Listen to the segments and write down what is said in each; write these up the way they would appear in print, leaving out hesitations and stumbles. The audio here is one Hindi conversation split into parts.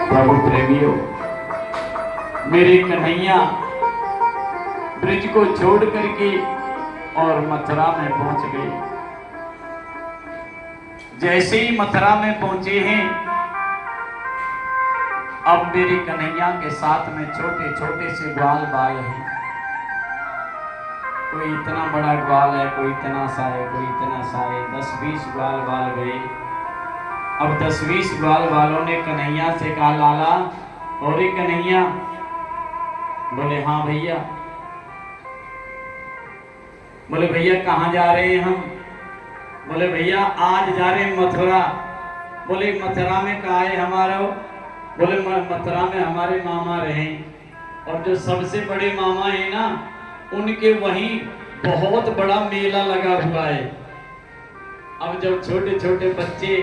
प्रभु प्रेमियों, मेरे कन्हैया ब्रिज को छोड़ करके और मथुरा में पहुंच गए। जैसे ही मथुरा में पहुंचे हैं, अब मेरे कन्हैया के साथ में छोटे छोटे से ग्वाल बाल हैं। कोई इतना बड़ा ग्वाल है, कोई इतना सा है, कोई इतना सा है। 10-20 ग्वाल बाल गए। अब 10-20 ग्वाल बालों ने कन्हैया से कहा, लाला और कन्हैया। बोले हाँ भैया। बोले भैया कहाँ जा रहे हैं हम? बोले भैया आज जा रहे हैं मथुरा। बोले मथुरा में कहाँ है हमारा? बोले मथुरा में हमारे मामा रहे, और जो सबसे बड़े मामा है ना, उनके वहीं बहुत बड़ा मेला लगा हुआ है। अब जब छोटे छोटे बच्चे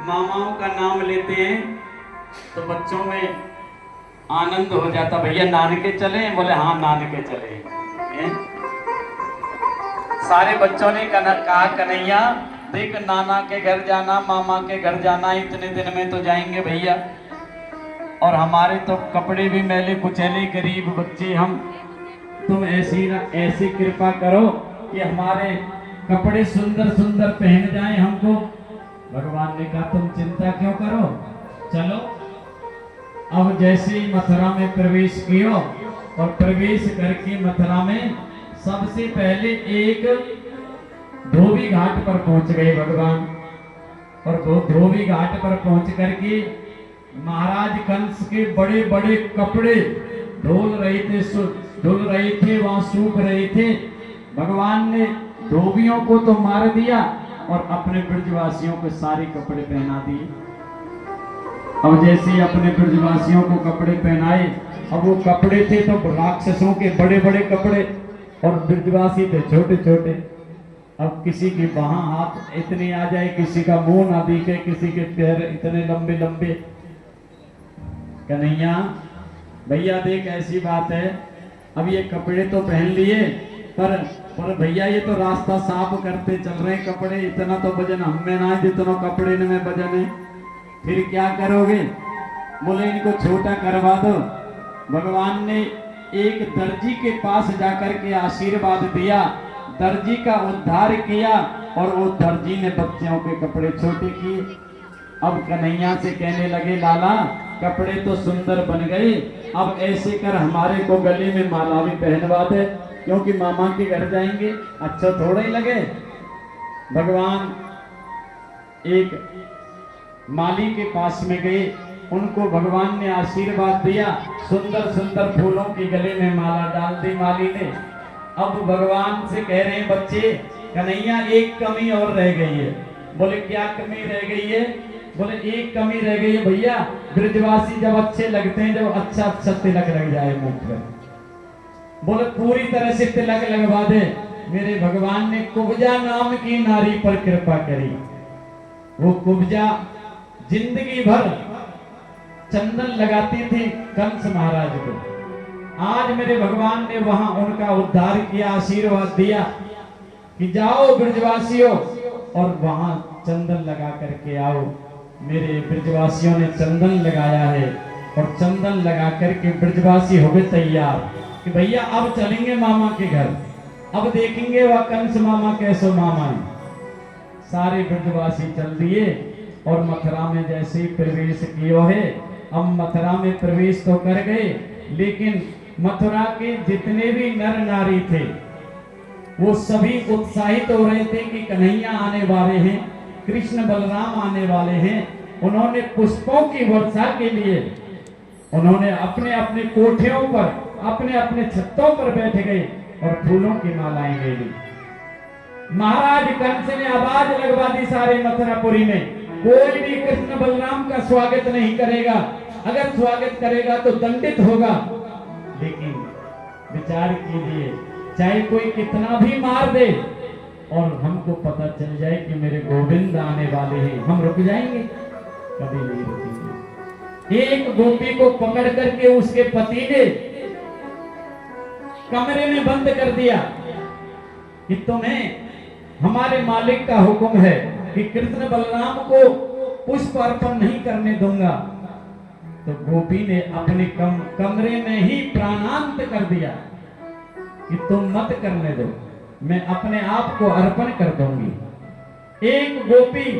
मामाओं का नाम लेते हैं तो बच्चों में आनंद हो जाता। भैया नानके चले? बोले हाँ नानके चले। सारे बच्चों ने कहा कन्हैया देख, नाना के घर जाना, मामा के घर जाना, इतने दिन में तो जाएंगे भैया, और हमारे तो कपड़े भी मैले कुचैले गरीब बच्चे हम। तुम ऐसी कृपा करो कि हमारे कपड़े सुंदर सुंदर पहन जाएं हमको। भगवान ने कहा तुम चिंता क्यों करो, चलो। अब जैसे ही मथुरा में प्रवेश किया और प्रवेश करके मथुरा में सबसे पहले एक धोबी घाट पर पहुंच गए भगवान। और धोबी घाट पर पहुंच करके महाराज कंस के बड़े बड़े कपड़े धुल रहे थे, वहां सूख रहे थे। भगवान ने धोबियों को तो मार दिया और अपने ब्रजवासियों को सारे कपड़े पहना दिए। अब जैसे अपने ब्रजवासियों को कपड़े पहनाए, अब वो कपड़े थे तो राक्षसों के बड़े बड़े कपड़े, और ब्रजवासी थे छोटे छोटे। अब किसी के वहां हाथ इतने आ जाए, किसी का मुंह ना दिखे, किसी के पैर इतने लंबे लंबे। कन्हैया भैया देख ऐसी बात है, अब ये कपड़े तो पहन लिए, पर भैया ये तो रास्ता साफ करते चल रहे कपड़े, इतना तो वजन हम में ना है जितना कपड़े में वजन है, फिर क्या करोगे? बोले इनको छोटा करवा दो। भगवान ने एक दर्जी के पास जाकर के आशीर्वाद दिया, दर्जी का उद्धार किया, और वो दर्जी ने बच्चों के कपड़े छोटे किए। अब कन्हैया से कहने लगे, लाला कपड़े तो सुंदर बन गए, अब ऐसे कर हमारे को गले में माला भी पहनवा दे, क्योंकि मामा के घर जाएंगे, अच्छा थोड़ा ही लगे। भगवान एक माली के पास में गए, उनको भगवान ने आशीर्वाद दिया, सुंदर सुंदर फूलों की गले में माला डाल दी माली ने। अब भगवान से कह रहे हैं बच्चे, कन्हैया एक कमी और रह गई है। बोले क्या कमी रह गई है? बोले एक कमी रह गई है भैया, ब्रजवासी जब अच्छे लगते हैं, जब अच्छा अच्छा तिलक लग जाए मुख पर। बोले पूरी तरह से तिलक लगवा दे। मेरे भगवान ने कुब्जा नाम की नारी पर कृपा करी। वो कुब्जा जिंदगी भर चंदन लगाती थी कंस महाराज को। आज मेरे भगवान ने वहां उनका उद्धार किया, आशीर्वाद दिया कि जाओ ब्रजवासियों और वहां चंदन लगा करके आओ। मेरे ब्रजवासियों ने चंदन लगाया है, और चंदन लगा करके ब्रजवासी हो गए तैयार कि भैया अब चलेंगे मामा के घर, अब देखेंगे वह कंस मामा कैसो मामा है। सारे ब्रजवासी चल दिए और मथुरा में जैसे ही प्रवेश किया है, अब मथुरा में प्रवेश तो कर गए, लेकिन मथुरा के जितने भी नर नारी थे वो सभी उत्साहित हो रहे थे कि कन्हैया आने वाले हैं, कृष्ण बलराम आने वाले हैं। उन्होंने पुष्पों की वर्षा के लिए उन्होंने अपने अपने कोठियों पर, अपने अपने छतों पर बैठ गए और फूलों की मालाएं ले ली। महाराज कंस ने आवाज लगवा दी सारे मथुरापुरी में, कोई भी कृष्ण बलराम का स्वागत नहीं करेगा, अगर स्वागत करेगा तो दंडित होगा। लेकिन विचार कीजिए, चाहे कोई कितना भी मार दे और हमको पता चल जाए कि मेरे गोविंद आने वाले हैं, हम रुक जाएंगे? कभी नहीं रुकेंगे। एक गोपी को पकड़ करके उसके पति ने कमरे में बंद कर दिया कि तुम्हें हमारे मालिक का हुक्म है कि कृष्ण बलराम को पुष्प अर्पण नहीं करने दूंगा। तो गोपी ने अपने कमरे में ही प्राणांत कर दिया कि तुम मत करने दो, मैं अपने आप को अर्पण कर दूंगी। एक गोपी